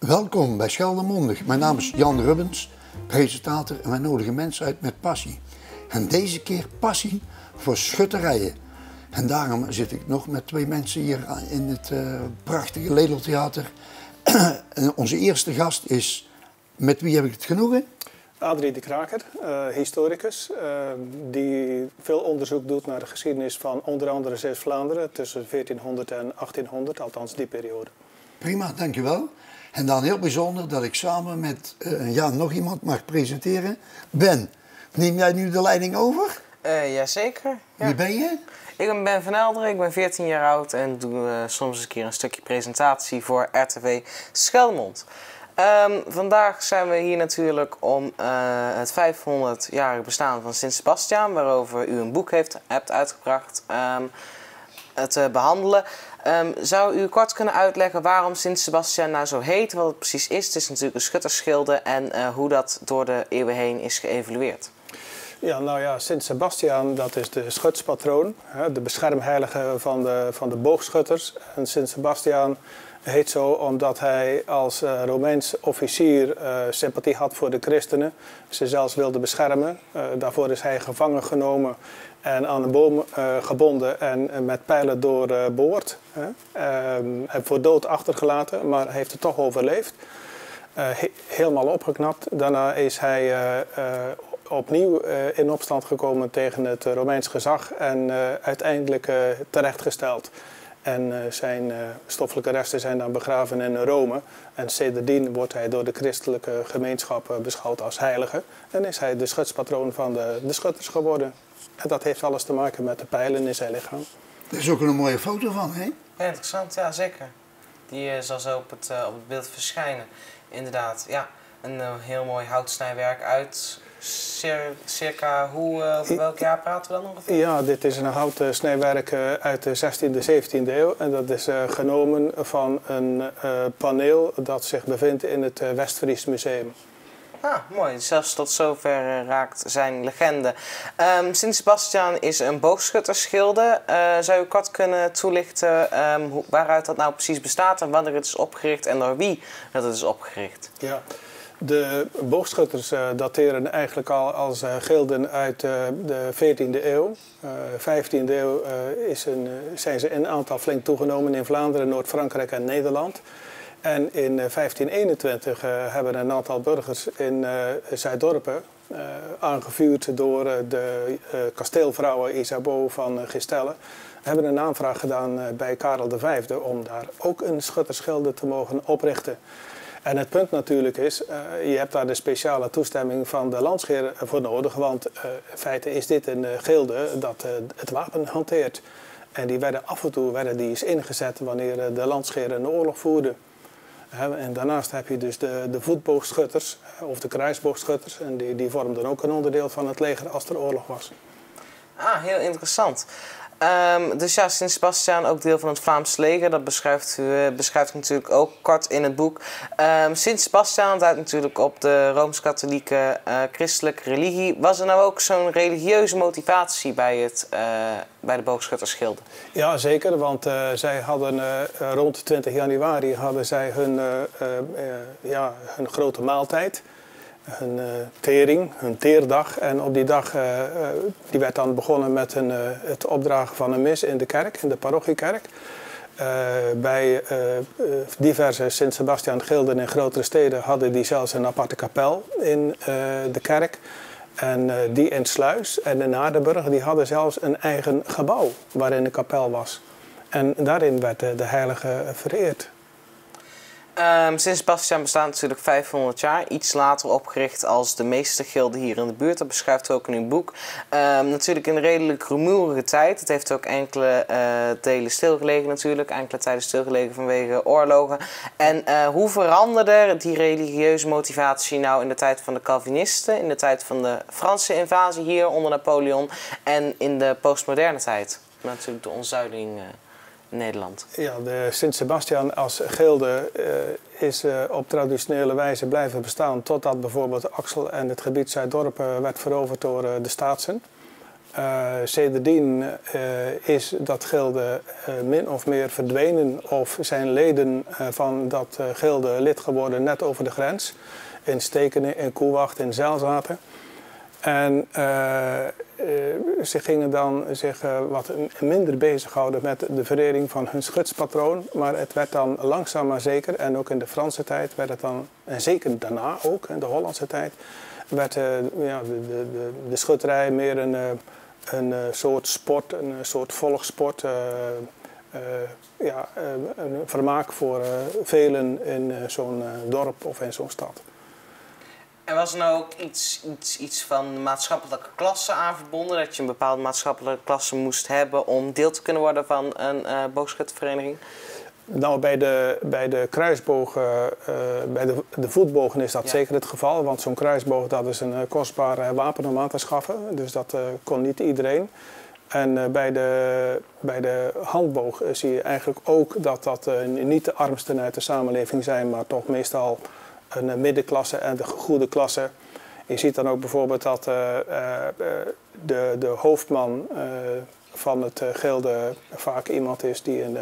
Welkom bij Scheldermondig. Mijn naam is Jan Rubbens, presentator en wij nodigen mensen uit met passie. En deze keer passie voor schutterijen. En daarom zit ik nog met twee mensen hier in het prachtige Ledeltheater. En onze eerste gast is, met wie heb ik het genoegen? Adrie de Kraker, historicus, die veel onderzoek doet naar de geschiedenis van onder andere Zeeuws-Vlaanderen tussen 1400 en 1800, althans die periode. Prima, dankjewel. En dan heel bijzonder dat ik samen met nog iemand mag presenteren. Ben, neem jij nu de leiding over? Jazeker. Ja. Wie ben je? Ik ben Ben van Elderen, ik ben 14 jaar oud en doe soms een keer een stukje presentatie voor RTV Schelmond. Vandaag zijn we hier natuurlijk om het 500-jarige bestaan van Sint Sebastiaan, waarover u een boek hebt uitgebracht, te behandelen. Zou u kort kunnen uitleggen waarom Sint Sebastiaan nou zo heet, wat het precies is? Het is natuurlijk een schuttersgilde en hoe dat door de eeuwen heen is geëvolueerd. Ja, nou ja, Sint Sebastiaan, dat is de schutspatroon, de beschermheilige van de boogschutters. En Sint Sebastiaan heet zo omdat hij als Romeins officier sympathie had voor de christenen. Ze zelfs wilde beschermen. Daarvoor is hij gevangen genomen en aan een boom gebonden en met pijlen doorboord. En voor dood achtergelaten, maar hij heeft het toch overleefd. Helemaal opgeknapt. Daarna is hij opnieuw in opstand gekomen tegen het Romeins gezag en uiteindelijk terechtgesteld. En zijn stoffelijke resten zijn dan begraven in Rome. En sedertdien wordt hij door de christelijke gemeenschap beschouwd als heilige. En is hij de schutspatroon van de schutters geworden. En dat heeft alles te maken met de pijlen in zijn lichaam. Er is ook een mooie foto van, hè? Ja, interessant, ja zeker. Die zal zo op het beeld verschijnen. Inderdaad, ja. Een heel mooi houtsnijwerk uit circa welk jaar praten we dan ongeveer? Ja, dit is een houtsnijwerk uit de 16e, 17e eeuw. En dat is genomen van een paneel dat zich bevindt in het Westfries Museum. Ah, mooi. Zelfs tot zover raakt zijn legende. Sint Sebastiaan is een boogschuttersgilde. Zou u kort kunnen toelichten waaruit dat nou precies bestaat en wanneer het is opgericht en door wie dat het is opgericht? Ja. De boogschutters dateren eigenlijk al als gilden uit de 14e eeuw. 15e eeuw zijn ze in aantal flink toegenomen in Vlaanderen, Noord-Frankrijk en Nederland. En in 1521 hebben een aantal burgers in Zuiddorpen, aangevuurd door de kasteelvrouwen Isabeau van Gistelle, hebben een aanvraag gedaan bij Karel V om daar ook een schuttersgilde te mogen oprichten. En het punt natuurlijk is, je hebt daar de speciale toestemming van de landsheer voor nodig, want in feite is dit een gilde dat het wapen hanteert. En die werden af en toe ingezet wanneer de landsheer een oorlog voerde. En daarnaast heb je dus de voetboogschutters of de kruisboogschutters en die vormden ook een onderdeel van het leger als er oorlog was. Ah, heel interessant. Dus ja, Sint Sebastiaan ook deel van het Vlaams leger. Dat beschrijft u natuurlijk ook kort in het boek. Sint Sebastiaan duidt natuurlijk op de Rooms-Katholieke christelijke religie. Was er nou ook zo'n religieuze motivatie bij de boogschuttersgilde? Ja, zeker. Want zij hadden rond 20 januari hadden zij hun grote maaltijd. Hun tering, hun teerdag. En op die dag die werd dan begonnen met het opdragen van een mis in de kerk, in de parochiekerk. Bij diverse Sint-Sebastiaan-gilden in grotere steden hadden die zelfs een aparte kapel in de kerk. En die in Sluis en de Naardenburg die hadden zelfs een eigen gebouw waarin een kapel was. En daarin werd de heilige vereerd. Sint Sebastiaan bestaat natuurlijk 500 jaar, iets later opgericht als de meeste gilden hier in de buurt. Dat beschrijft u ook in uw boek. Natuurlijk in een redelijk rumoerige tijd. Het heeft ook enkele delen stilgelegen natuurlijk, enkele tijden stilgelegen vanwege oorlogen. En hoe veranderde die religieuze motivatie nou in de tijd van de Calvinisten, in de tijd van de Franse invasie hier onder Napoleon en in de postmoderne tijd? Natuurlijk de ontzuiling Nederland. Ja, de Sint Sebastiaan als gilde is op traditionele wijze blijven bestaan totdat bijvoorbeeld Axel en het gebied Zuiddorpen werd veroverd door de Staatsen. Sedertdien is dat gilde min of meer verdwenen of zijn leden van dat gilde lid geworden net over de grens. In Stekenen, in Koewacht, in Zelzaten. En ze gingen dan zich wat minder bezighouden met de verering van hun schutspatroon. Maar het werd dan langzaam maar zeker, en ook in de Franse tijd werd het dan, en zeker daarna ook, in de Hollandse tijd, werd de schutterij meer een soort sport, een soort volkssport. Een vermaak voor velen in zo'n dorp of in zo'n stad. En was er nou ook iets van maatschappelijke klasse aan verbonden? Dat je een bepaalde maatschappelijke klasse moest hebben om deel te kunnen worden van een boogschutvereniging? Nou, bij de kruisbogen, bij de voetbogen is dat zeker het geval. Want zo'n kruisboog, dat is een kostbaar wapen om aan te schaffen. Dus dat kon niet iedereen. En bij de handboog zie je eigenlijk ook dat niet de armsten uit de samenleving zijn, maar toch meestal een middenklasse en de goede klasse. Je ziet dan ook bijvoorbeeld dat de hoofdman van het gilde vaak iemand is die in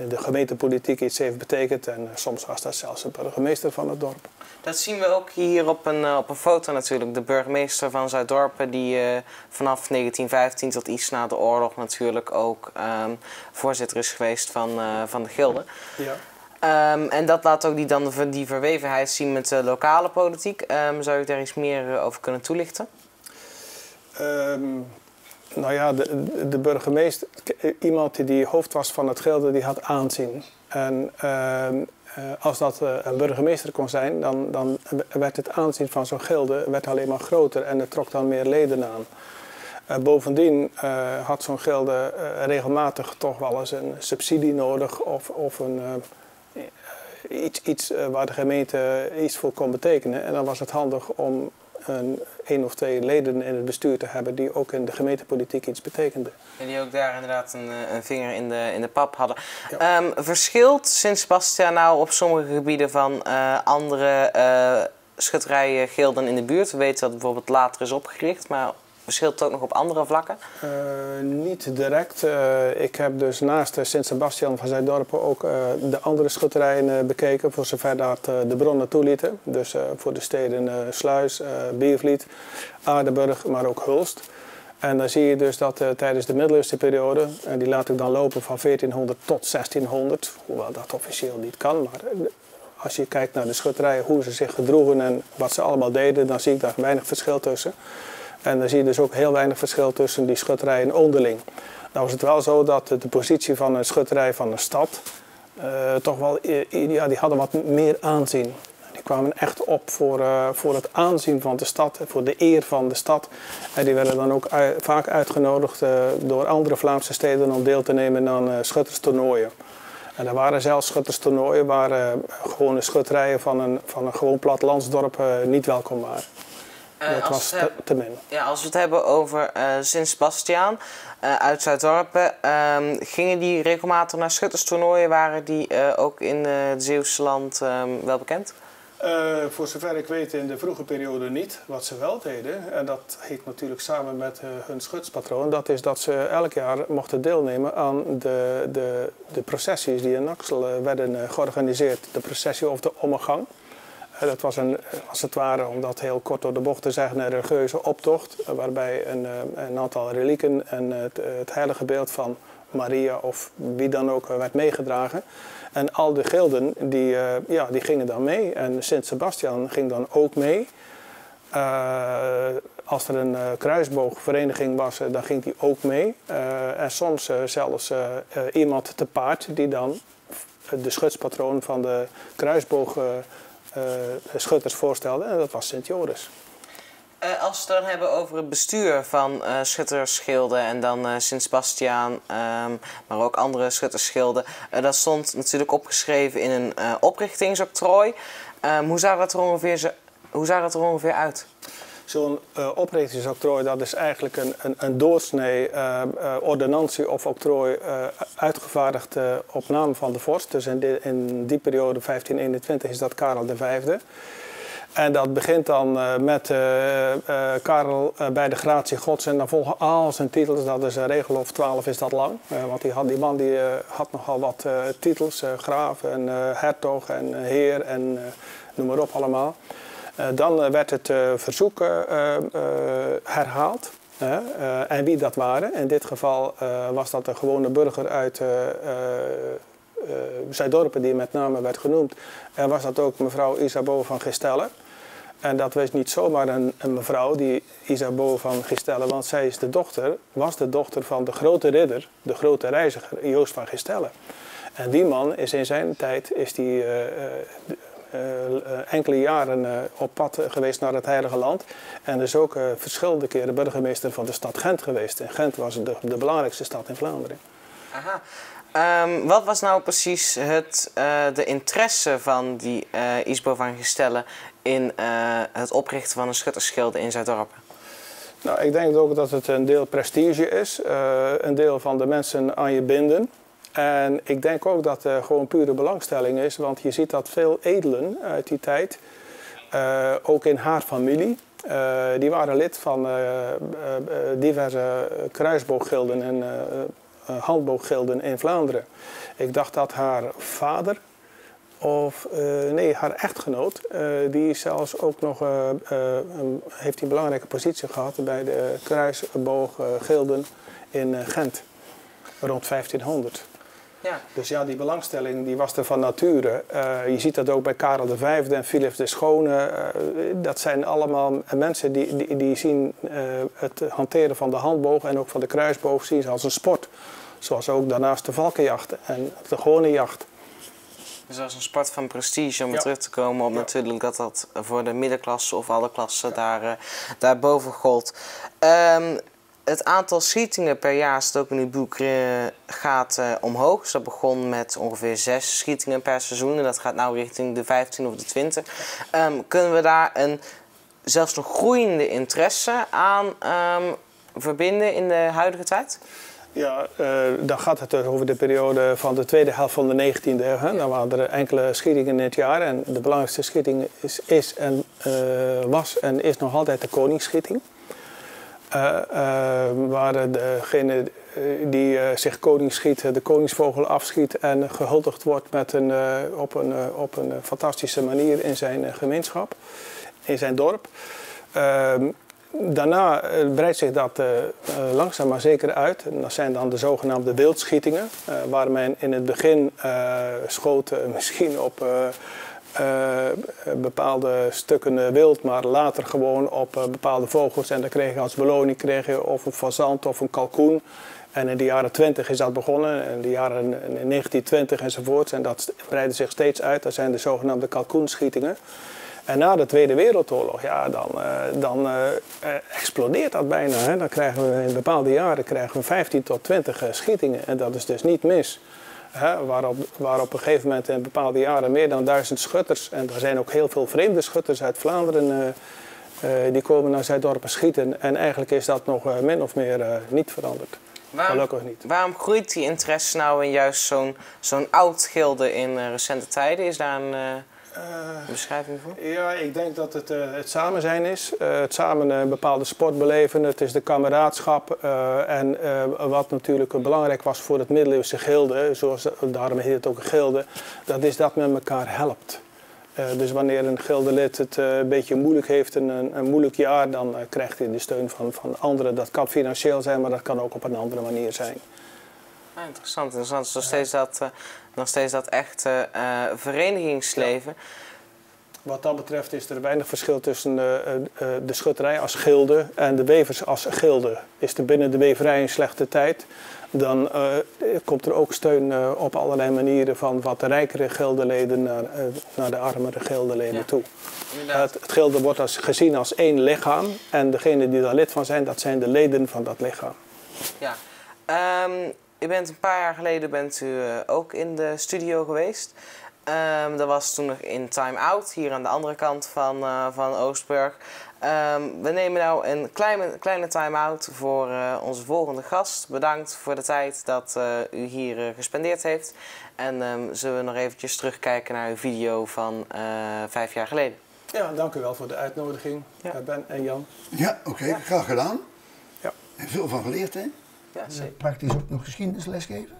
de gemeentepolitiek iets heeft betekend. En soms was dat zelfs de burgemeester van het dorp. Dat zien we ook hier op een foto natuurlijk. De burgemeester van Zuidorpen die vanaf 1915 tot iets na de oorlog natuurlijk ook voorzitter is geweest van de gilde. Ja. En dat laat ook die verwevenheid zien met de lokale politiek. Zou je daar iets meer over kunnen toelichten? Nou ja, de burgemeester, iemand die hoofd was van het gilde, die had aanzien. En als dat een burgemeester kon zijn, dan werd het aanzien van zo'n gilde alleen maar groter en er trok dan meer leden aan. Bovendien had zo'n gilde regelmatig toch wel eens een subsidie nodig of iets waar de gemeente iets voor kon betekenen. En dan was het handig om één of twee leden in het bestuur te hebben die ook in de gemeentepolitiek iets betekenden. En die ook daar inderdaad een vinger in de pap hadden. Ja. Verschilt Sint-Sebastiaan nou op sommige gebieden van andere schutterijen, gilden in de buurt? We weten dat het bijvoorbeeld later is opgericht, maar verschilt het ook nog op andere vlakken? Niet direct. Ik heb dus naast Sint-Sebastiaan van Zuidorpen ook de andere schutterijen bekeken, voor zover dat de bronnen toelieten. Dus voor de steden Sluis, Biervliet, Aardenburg, maar ook Hulst. En dan zie je dus dat tijdens de middeleeuwse periode, die laat ik dan lopen van 1400 tot 1600, hoewel dat officieel niet kan, maar als je kijkt naar de schutterijen, hoe ze zich gedroegen en wat ze allemaal deden, dan zie ik daar weinig verschil tussen. En dan zie je dus ook heel weinig verschil tussen die schutterijen onderling. Nou is het wel zo dat de positie van een schutterij van een stad toch wel, die hadden wat meer aanzien. Die kwamen echt op voor het aanzien van de stad, voor de eer van de stad. En die werden dan ook vaak uitgenodigd door andere Vlaamse steden om deel te nemen aan schutterstoernooien. En er waren zelfs schutterstoernooien waar gewone schutterijen van een gewoon plattelandsdorp niet welkom waren. Dat was te min. Ja, als we het hebben over Sint-Sebastiaan uit Zuidorpen, gingen die regelmatig naar schutterstoernooien? Waren die ook in het Zeeuwse land wel bekend? Voor zover ik weet in de vroege periode niet. Wat ze wel deden, en dat heet natuurlijk samen met hun schutspatroon, dat is dat ze elk jaar mochten deelnemen aan de processies die in Axel werden georganiseerd. De processie of de ommegang. Dat was als het ware, om dat heel kort door de bocht te zeggen, een religieuze optocht. Waarbij een aantal relieken en het heilige beeld van Maria of wie dan ook werd meegedragen. En al de gilden die gingen dan mee. En Sint-Sebastiaan ging dan ook mee. Als er een kruisboogvereniging was, dan ging die ook mee. En soms zelfs iemand te paard die dan de schutspatroon van de kruisboog schutters voorstelde, en dat was Sint Joris. Als we het dan hebben over het bestuur van schuttersgilden en dan Sint-Sebastiaan, maar ook andere schuttersgilden, dat stond natuurlijk opgeschreven in een oprichtingsoctrooi. Hoe zag dat er ongeveer uit? Zo'n oprichtingsoctrooi, dat is eigenlijk een doorsnee ordonnantie of octrooi uitgevaardigd op naam van de vorst. Dus in die periode 1521 is dat Karel V. En dat begint dan met Karel bij de gratie gods en dan volgen al zijn titels. Dat is een regel of 12 is dat lang. Want die man had nogal wat titels. Graaf en hertog en heer en noem maar op allemaal. Dan werd het verzoek herhaald. En wie dat waren. In dit geval was dat een gewone burger uit Zuidorpen die met name werd genoemd. En was dat ook mevrouw Isabeau van Gistelle. En dat was niet zomaar een mevrouw, die Isabeau van Gistelle, want zij is was de dochter van de grote ridder, de grote reiziger, Joost van Gistelle. En die man is in zijn tijd enkele jaren op pad geweest naar het Heilige Land. En is ook verschillende keren burgemeester van de stad Gent geweest. En Gent was de belangrijkste stad in Vlaanderen. Aha. Wat was nou precies de interesse van die Isabeau van Gistelle in het oprichten van een schuttersgilde in Zuidorpen? Nou, ik denk ook dat het een deel prestige is, een deel van de mensen aan je binden. En ik denk ook dat het gewoon pure belangstelling is, want je ziet dat veel edelen uit die tijd, ook in haar familie, die waren lid van diverse kruisbooggilden en handbooggilden in Vlaanderen. Ik dacht dat haar vader, haar echtgenoot, die zelfs ook nog heeft een belangrijke positie gehad bij de kruisbooggilden in Gent, rond 1500. Ja. Dus ja, die belangstelling die was er van nature. Je ziet dat ook bij Karel V en Philips de Schone. Dat zijn allemaal mensen die zien het hanteren van de handboog en ook van de kruisboog zien ze als een sport. Zoals ook daarnaast de valkenjacht en de gewone jacht. Dus als een sport van prestige om terug te komen op natuurlijk dat voor de middenklasse of alle klassen daarboven gold. Het aantal schietingen per jaar, staat ook in uw boek, gaat omhoog. Dus dat begon met ongeveer 6 schietingen per seizoen. En dat gaat nu richting de 15 of de 20. Kunnen we daar een zelfs nog groeiende interesse aan verbinden in de huidige tijd? Ja, dan gaat het over de periode van de tweede helft van de 19e eeuw. Hè. Dan waren er enkele schietingen in het jaar. En de belangrijkste schieting was en is nog altijd de koningsschieting. Waar degene die zich koning schiet, de koningsvogel afschiet en gehuldigd wordt met op een fantastische manier in zijn gemeenschap, in zijn dorp. Daarna breidt zich dat langzaam maar zeker uit. En dat zijn dan de zogenaamde wildschietingen, waar men in het begin schoot misschien op bepaalde stukken wild, maar later gewoon op bepaalde vogels. En dan kreeg je als beloning of een fazant of een kalkoen. En in de jaren 20 is dat begonnen, in de jaren 1920 enzovoort. En dat breidde zich steeds uit. Dat zijn de zogenaamde kalkoenschietingen. En na de Tweede Wereldoorlog, ja, dan explodeert dat bijna. Hè. Dan krijgen we in bepaalde jaren 15 tot 20 schietingen. En dat is dus niet mis. Waar op een gegeven moment in bepaalde jaren meer dan 1000 schutters, en er zijn ook heel veel vreemde schutters uit Vlaanderen, die komen naar Zuidorpen schieten. En eigenlijk is dat nog min of meer niet veranderd. Gelukkig niet. Waarom groeit die interesse nou in juist zo'n oud gilde in recente tijden? Is daar een beschrijving voor? Ja, ik denk dat het samen zijn is. Het samen een bepaalde sport beleven. Het is de kameraadschap. En wat natuurlijk belangrijk was voor het middeleeuwse gilde, daarom heet het ook een gilde, dat is dat men elkaar helpt. Dus wanneer een gildelid het een beetje moeilijk heeft, een moeilijk jaar, dan krijgt hij de steun van anderen. Dat kan financieel zijn, maar dat kan ook op een andere manier zijn. Ah, interessant. Dus nog steeds dat echte verenigingsleven. Ja. Wat dat betreft is er weinig verschil tussen de schutterij als gilde en de wevers als gilde. Is er binnen de weverij een slechte tijd, dan komt er ook steun op allerlei manieren van wat de rijkere gildeleden naar de armere gildeleden toe. Het gilde wordt gezien als één lichaam en degenen die daar lid van zijn, dat zijn de leden van dat lichaam. Ja. U bent een paar jaar geleden ook in de studio geweest. Dat was toen nog in Time Out, hier aan de andere kant van Oostburg. We nemen nou een kleine time-out voor onze volgende gast. Bedankt voor de tijd dat u hier gespendeerd heeft. En zullen we nog eventjes terugkijken naar uw video van 5 jaar geleden. Ja, dank u wel voor de uitnodiging, Ben en Jan. Ja, oké, graag gedaan. Ja. Veel van geleerd, hè? Ja, zeker. Praktisch ook nog geschiedenisles geven?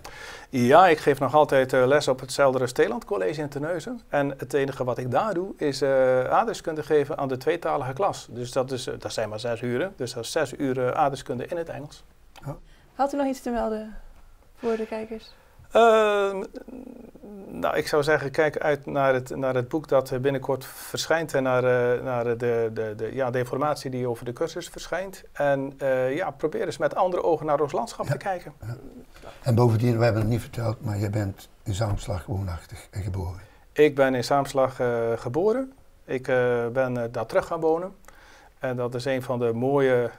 Ja, ik geef nog altijd les op het Zeldere Steeland College in Terneuzen. En het enige wat ik daar doe is aardrijkskunde geven aan de tweetalige klas. Dus dat zijn maar 6 uren. Dus dat is 6 uur aardrijkskunde in het Engels. Oh. Had u nog iets te melden voor de kijkers? Nou, ik zou zeggen, kijk uit naar het boek dat binnenkort verschijnt en naar de informatie die over de cursus verschijnt. En probeer eens met andere ogen naar ons landschap te kijken. Ja. En bovendien, we hebben het niet verteld, maar jij bent in Zaamslag woonachtig en geboren. Ik ben in Zaamslag geboren. Ik ben daar terug gaan wonen. En dat is een van de mooie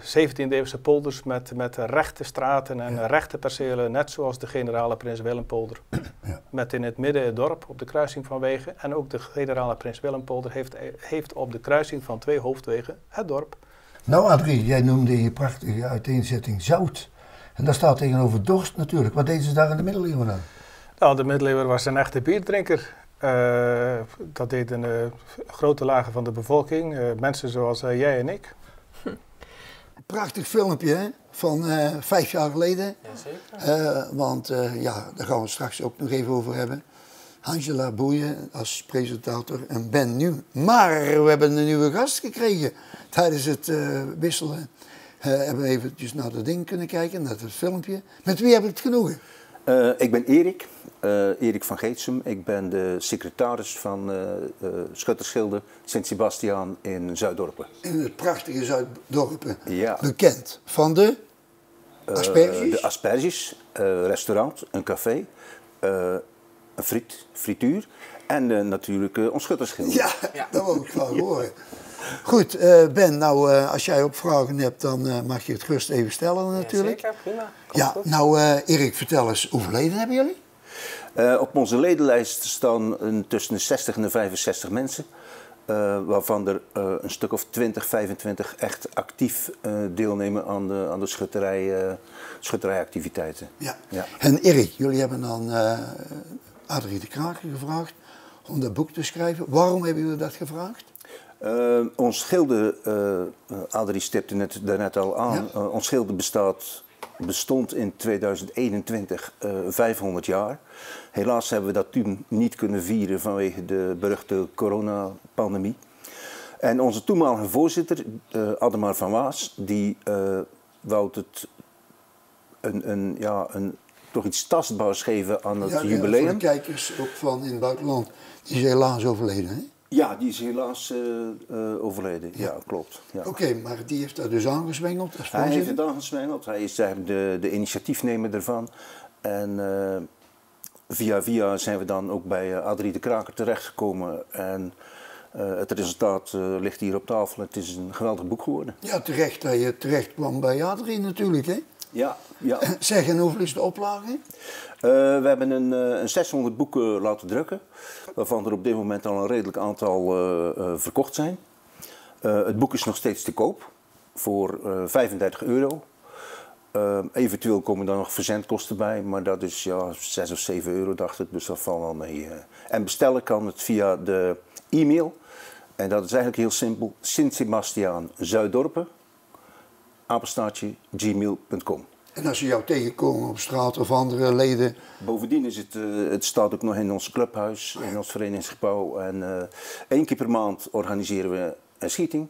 17e-eeuwse polders met rechte straten en rechte percelen, net zoals de Generale Prins Willempolder. Ja. Met in het midden het dorp op de kruising van wegen. En ook de Generale Prins Willempolder heeft op de kruising van 2 hoofdwegen het dorp. Nou Adrie, jij noemde in je prachtige uiteenzetting zout. En dat staat tegenover dorst natuurlijk. Wat deden ze daar in de middeleeuwen aan? Nou, de middeleeuwen was een echte bierdrinker. Dat deden grote lagen van de bevolking, mensen zoals jij en ik. Prachtig filmpje, hè? Van 5 jaar geleden. Jazeker. Want daar gaan we het straks ook nog even over hebben. Angela Boeien als presentator en Ben nu. Maar we hebben een nieuwe gast gekregen tijdens het wisselen. Hebben we eventjes naar dat ding kunnen kijken, naar het filmpje. Met wie heb ik het genoegen? Ik ben Erik, Erik van Geetsum. Ik ben de secretaris van Schuttersgilde Sint-Sebastiaan in Zuiddorpen. In het prachtige Zuiddorpen. Ja. Bekend van de asperges? De asperges, restaurant, een café, een frituur en natuurlijk ons Schuttersgilde. Ja, dat wil ik graag horen. Goed, Ben, nou als jij ook vragen hebt, dan mag je het gerust even stellen natuurlijk. Ja, zeker, prima. Komt nou Erik, vertel eens, hoeveel leden hebben jullie? Op onze ledenlijst staan tussen de 60 en de 65 mensen. Waarvan er een stuk of 20, 25 echt actief deelnemen aan de schutterijactiviteiten. Ja. En Erik, jullie hebben aan Adrie de Kraker gevraagd om dat boek te schrijven. Waarom hebben jullie dat gevraagd? Ons gilde, Adrie stipte het daarnet al aan, ons gilde bestond in 2021 500 jaar. Helaas hebben we dat toen niet kunnen vieren vanwege de beruchte coronapandemie. En onze toenmalige voorzitter, Ademar van Waas, die wou het toch iets tastbaars geven aan het jubileum. Voor de kijkers ook van in het buitenland, die is helaas overleden, hè? Ja, die is helaas overleden. Ja, klopt. Ja. Oké, maar die heeft daar dus aangezwengeld? Hij heeft het aangezwengeld. Hij is eigenlijk de initiatiefnemer ervan. En via zijn we dan ook bij Adrie de Kraker terechtgekomen. En het resultaat ligt hier op tafel. Het is een geweldig boek geworden. Ja, terecht dat je terecht kwam bij Adrie natuurlijk, hè? Ja. Zeg, en hoeveel is de oplage? We hebben een 600 boeken laten drukken, waarvan er op dit moment al een redelijk aantal verkocht zijn. Het boek is nog steeds te koop voor €35. Eventueel komen er nog verzendkosten bij, maar dat is €6 of €7 dacht ik, dus dat valt wel mee. En bestellen kan het via de e-mail, en dat is eigenlijk heel simpel, Sint-Sebastiaan Zuiddorpen, @gmail.com. En als ze jou tegenkomen op straat of andere leden? Bovendien is het staat ook nog in ons clubhuis, in ons verenigingsgebouw. En 1 keer per maand organiseren we een schieting,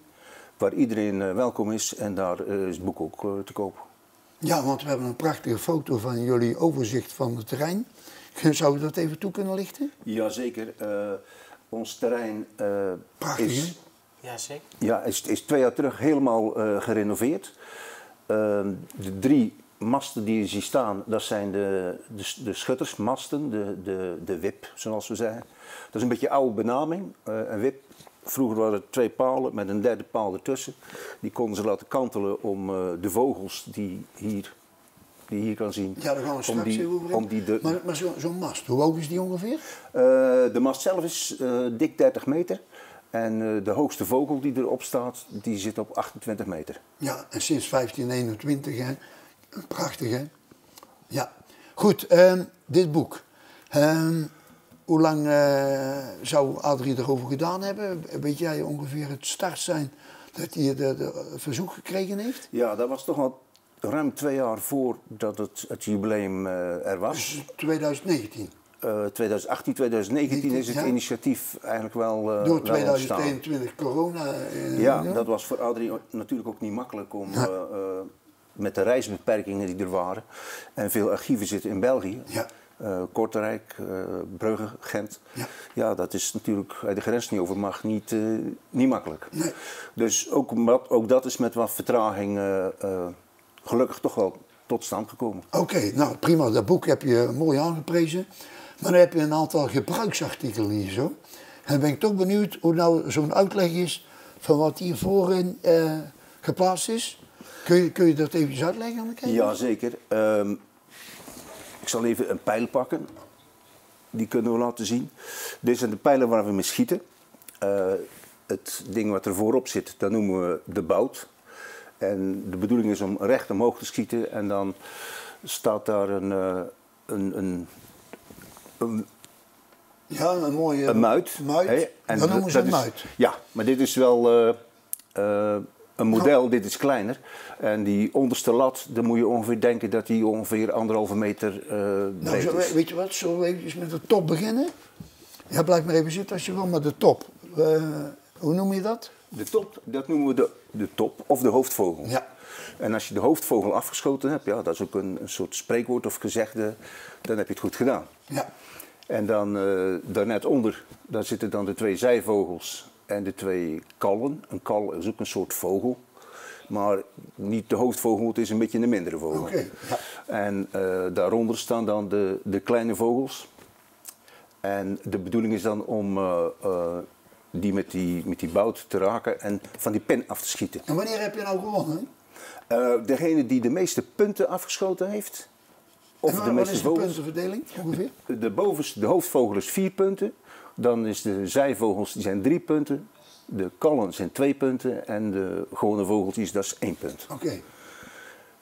waar iedereen welkom is. En daar is het boek ook te koop. Ja, want we hebben een prachtige foto van jullie overzicht van het terrein. Zou je dat even toe kunnen lichten? Jazeker. Ons terrein prachtig, is 2 jaar terug helemaal gerenoveerd. De 3 masten die je ziet staan, dat zijn de schuttersmasten, de wip, zoals we zeggen. Dat is een beetje een oude benaming. Een wip, vroeger waren er 2 palen met een 3e paal ertussen. Die konden ze laten kantelen om de vogels die je hier kan zien. Ja, daar gaan we straks even over hebben. Maar zo'n mast, hoe hoog is die ongeveer? De mast zelf is dik 30 meter. En de hoogste vogel die erop staat, die zit op 28 meter. Ja, en sinds 1521, hè? Prachtig, hè? Ja. Goed, dit boek. Hoe lang zou Adrie erover gedaan hebben? Weet jij ongeveer het start zijn dat hij het verzoek gekregen heeft? Ja, dat was toch al ruim 2 jaar voordat het jubileum er was. Dus 2019? 2018, 2019 is het initiatief eigenlijk wel door wel 2021 corona. Ja, dat was voor Adrie natuurlijk ook niet makkelijk om met de reisbeperkingen die er waren. En veel archieven zitten in België. Ja. Kortrijk, Brugge, Gent. Ja. Ja, dat is natuurlijk uit de grens niet over mag niet makkelijk. Nee. Dus ook dat is met wat vertraging gelukkig toch wel tot stand gekomen. Oké, nou prima. Dat boek heb je mooi aangeprezen. Maar dan heb je een aantal gebruiksartikelen hier zo. En dan ben ik toch benieuwd hoe nou zo'n uitleg is van wat hier voorin geplaatst is. Kun je dat even uitleggen aan de kijker? Ja, zeker. Ik zal even een pijl pakken. Die kunnen we laten zien. Dit zijn de pijlen waar we mee schieten. Het ding wat er voorop zit, dat noemen we de bout. En de bedoeling is om recht omhoog te schieten. En dan staat daar een mooie muit. Hey, en dat noemen ze een muit. Ja, maar dit is wel een model, dit is kleiner. En die onderste lat, dan moet je ongeveer denken dat die ongeveer 1,5 meter breed is. Weet je wat, zullen we even met de top beginnen? Ja, blijf maar even zitten als je wil, maar de top. Hoe noem je dat? De top, dat noemen we de top of de hoofdvogel. Ja. En als je de hoofdvogel afgeschoten hebt, ja, dat is ook een soort spreekwoord of gezegde, dan heb je het goed gedaan. Ja. En dan daarnet onder, daar zitten dan de 2 zijvogels en de 2 kallen. Een kal is ook een soort vogel, maar niet de hoofdvogel, het is een beetje een mindere vogel. Okay, ja. En daaronder staan dan de kleine vogels. En de bedoeling is dan om die met die bout te raken en van die pen af te schieten. En wanneer heb je nou gewonnen? Degene die de meeste punten afgeschoten heeft. Of en wat is de puntenverdeling ongeveer? De hoofdvogel is 4 punten. Dan is de zijvogels die zijn 3 punten. De kallen zijn 2 punten. En de gewone vogeltjes, dat is 1 punt. Oké.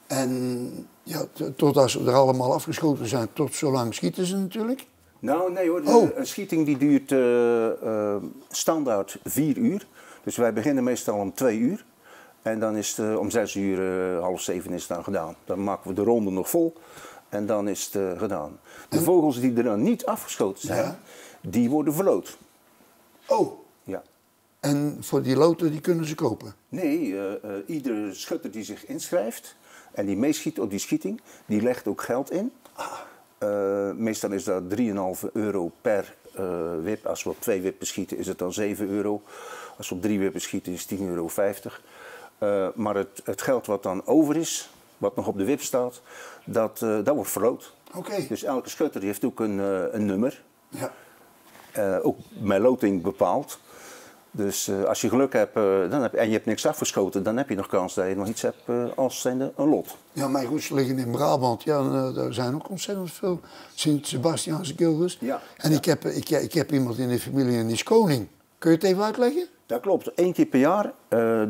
En ja, tot als ze er allemaal afgeschoten zijn, tot zo lang schieten ze natuurlijk? Nou, nee hoor. Een schieting die duurt standaard 4 uur. Dus wij beginnen meestal om 2 uur. En dan is het om 6 uur, 6:30 is het dan gedaan. Dan maken we de ronde nog vol. En dan is het gedaan. De vogels die er dan niet afgeschoten zijn, die worden verloot. Oh. Ja. En voor die loten, die kunnen ze kopen? Nee, iedere schutter die zich inschrijft en die meeschiet op die schieting, die legt ook geld in. Meestal is dat €3,5 per wip. Als we op 2 wippen schieten is het dan €7. Als we op 3 wippen schieten is het €10,50. Maar het geld wat dan over is, wat nog op de wip staat, dat wordt verloot. Okay. Dus elke schutter die heeft ook een nummer. Ja. Ook met loting bepaald. Dus als je geluk hebt en je hebt niks afgeschoten, dan heb je nog kans dat je nog iets hebt als zijnde een lot. Ja, mijn roots liggen in Brabant. Ja, daar zijn ook ontzettend veel Sint-Sebastiaanse gilders. Ja. En ja. Ik heb iemand in de familie en die is koning. Kun je het even uitleggen? Dat klopt. 1 keer per jaar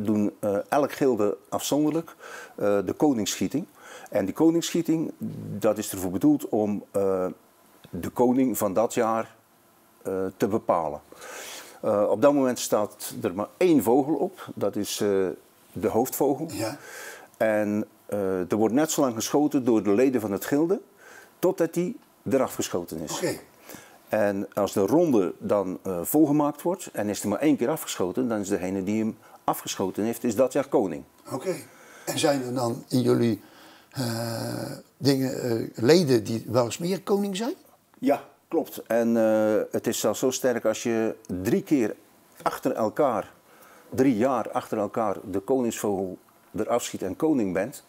doen elk gilde afzonderlijk de koningsschieting. En die koningsschieting, dat is ervoor bedoeld om de koning van dat jaar te bepalen. Op dat moment staat er maar 1 vogel op, dat is de hoofdvogel. Ja. En er wordt net zo lang geschoten door de leden van het gilde, totdat die eraf geschoten is. Okay. En als de ronde dan volgemaakt wordt en is er maar 1 keer afgeschoten, dan is degene die hem afgeschoten heeft, is dat jaar koning. Oké. En zijn er dan in jullie leden die wel eens meer koning zijn? Ja, klopt. En het is zelfs zo sterk als je 3 keer achter elkaar, 3 jaar achter elkaar de koningsvogel eraf schiet en koning bent,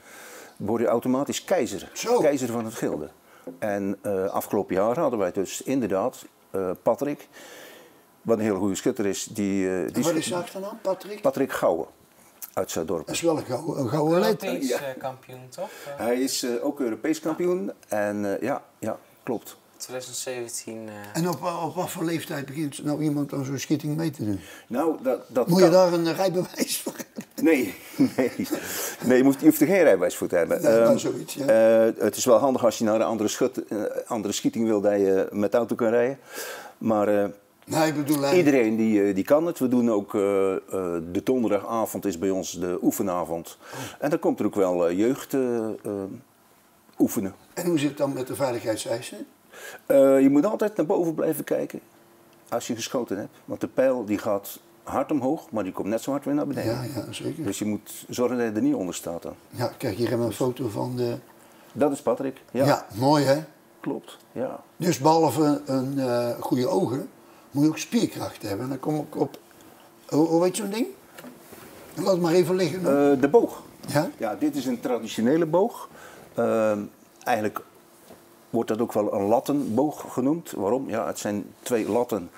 word je automatisch keizer. Zo. Keizer van het gilde. En afgelopen jaar hadden wij dus inderdaad Patrick, wat een hele goede schutter is. Wat is zijn achternaam, Patrick? Patrick Gouwen, uit Zuidorp. Dat is wel een gouden leed. Europees kampioen, toch? Hij is ook Europees kampioen en ja, klopt. 2017. En op wat voor leeftijd begint nou iemand aan zo'n schieting mee te doen? Nou, dat moet je daar een rijbewijs voor hebben? Nee, je hoeft er geen rijbewijs voor te hebben. Nou, zoiets, ja. Het is wel handig als je naar een andere schieting wil dat je met auto kan rijden. Maar Nee, ik bedoel... iedereen die kan het. We doen ook, de donderdagavond is bij ons de oefenavond. En dan komt er ook wel jeugd oefenen. En hoe zit het dan met de veiligheidseisen? Je moet altijd naar boven blijven kijken als je geschoten hebt. Want de pijl die gaat hard omhoog, maar die komt net zo hard weer naar beneden. Ja, zeker. Dus je moet zorgen dat je er niet onder staat dan. Ja, kijk, hier hebben we een foto van de... Dat is Patrick. Ja, Ja, mooi hè? klopt. Ja. Dus behalve een goede ogen, moet je ook spierkracht hebben. En dan kom ik op... Hoe weet je zo'n ding? Laat het maar even liggen. De boog. Ja? Ja, dit is een traditionele boog. Eigenlijk wordt dat ook wel een lattenboog genoemd. Waarom? Ja, het zijn 2 latten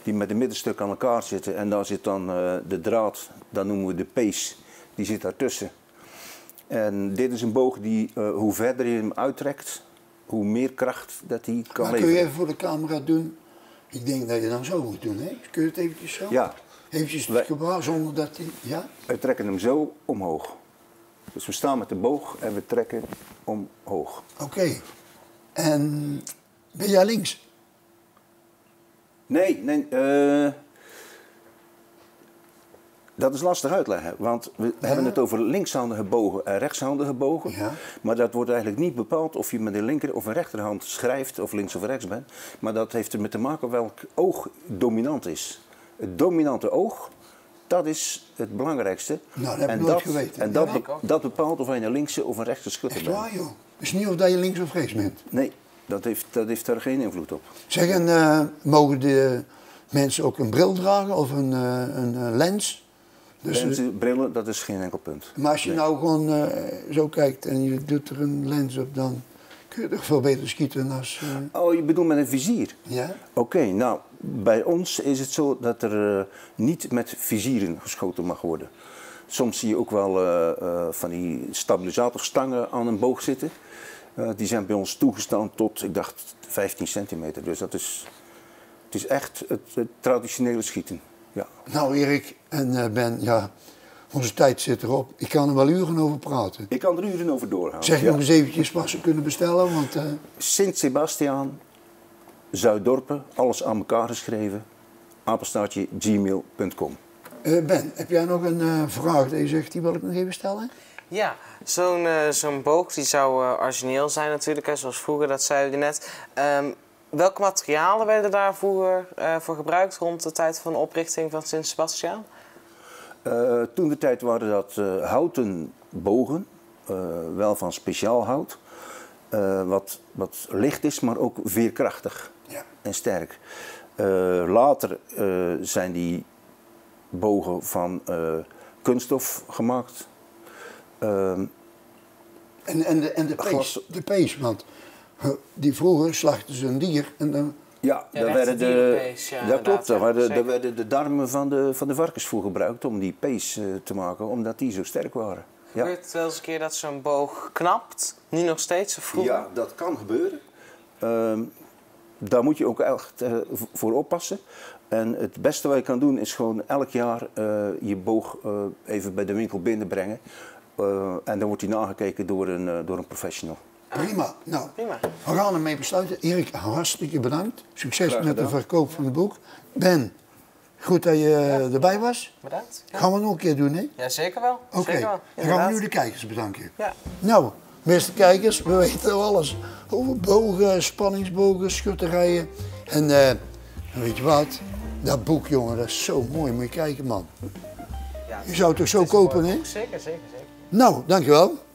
die met een middenstuk aan elkaar zitten. En daar zit dan de draad, dat noemen we de pees, die zit daartussen. En dit is een boog die, hoe verder je hem uittrekt, hoe meer kracht dat hij kan Maar leveren. kun je even voor de camera doen? Ik denk dat je dan zo moet doen, hè? Kun je het eventjes zo? Ja, Eventjes het gebaar zonder dat hij... Ja? we trekken hem zo omhoog. Dus we staan met de boog en we trekken omhoog. Oké. En ben jij links? Nee, dat is lastig uitleggen, want we hebben het over linkshandige bogen en rechtshandige bogen. Ja. Maar dat wordt eigenlijk niet bepaald of je met een linker of een rechterhand schrijft of links of rechts bent. Maar dat heeft ermee te maken welk oog dominant is. Het dominante oog, dat is het belangrijkste. Nou, dat heb ik en nooit geweten. En dat bepaalt of je een linkse of een rechtse schutter Echt bent. waar, joh? Dus niet of dat je links of rechts bent. Nee, dat heeft daar geen invloed op. Zeg, en mogen de mensen ook een bril dragen of een lens? Dus, Lenzen, brillen, dat is geen enkel punt. maar als je nou gewoon zo kijkt en je doet er een lens op, dan kun je toch veel beter schieten als... Oh, je bedoelt met een vizier? Ja? Oké, nou, bij ons is het zo dat er niet met vizieren geschoten mag worden. Soms zie je ook wel van die stabilisatorstangen aan een boog zitten. Die zijn bij ons toegestaan tot, ik dacht, 15 centimeter. Dus het is echt het traditionele schieten. Ja. Nou Erik en Ben, ja, onze tijd zit erop. Ik kan er wel uren over praten. Ik kan er uren over doorgaan. Zeg Ja. nog eens eventjes wat ze kunnen bestellen, want... Sint-Sebastiaan, Zuiddorpen, alles aan elkaar geschreven, apenstaartje gmail.com. Ben, heb jij nog een vraag dat je zegt, die wil ik nog even stellen? Ja, zo'n boog die zou origineel zijn natuurlijk, hè, zoals vroeger, dat zei u net. Welke materialen werden daar vroeger voor gebruikt rond de tijd van de oprichting van Sint-Sebastiaan? Toen de tijd waren dat houten bogen, wel van speciaal hout, wat licht is, maar ook veerkrachtig en sterk. Later zijn die bogen van kunststof gemaakt. En de pees, want die vroeger slachten ze een dier en dan... Ja, Ja, daar echt werden een dierenpees, ja, dat klopt. inderdaad, ja, Daar werden de darmen van de varkens voor gebruikt om die pees te maken, omdat die zo sterk waren. Ja. Gebeurt het wel eens een keer dat zo'n boog knapt? Nu nog steeds of vroeger? Ja, dat kan gebeuren. Daar moet je ook echt voor oppassen. En het beste wat je kan doen is gewoon elk jaar je boog even bij de winkel binnenbrengen. En dan wordt die nagekeken door een professional. Prima. Nou, Prima. we gaan ermee besluiten. Erik, hartstikke bedankt. Succes Graag met de gedaan. verkoop van het boek. Ben, goed dat je erbij was. Bedankt. Ja. Gaan we nog een keer doen, hè? Ja, zeker wel. Oké, Zeker wel. dan gaan we Inderdaad. nu de kijkers bedanken. Ja. Nou, beste kijkers, we weten alles over bogen, spanningsbogen, schutterijen. En weet je wat? Dat boek, jongen, dat is zo mooi. Moet je kijken, man. Ja, Je zou het toch zo het is een mooi kopen, hè? boek. Zeker, zeker, zeker. Nou, dankjewel.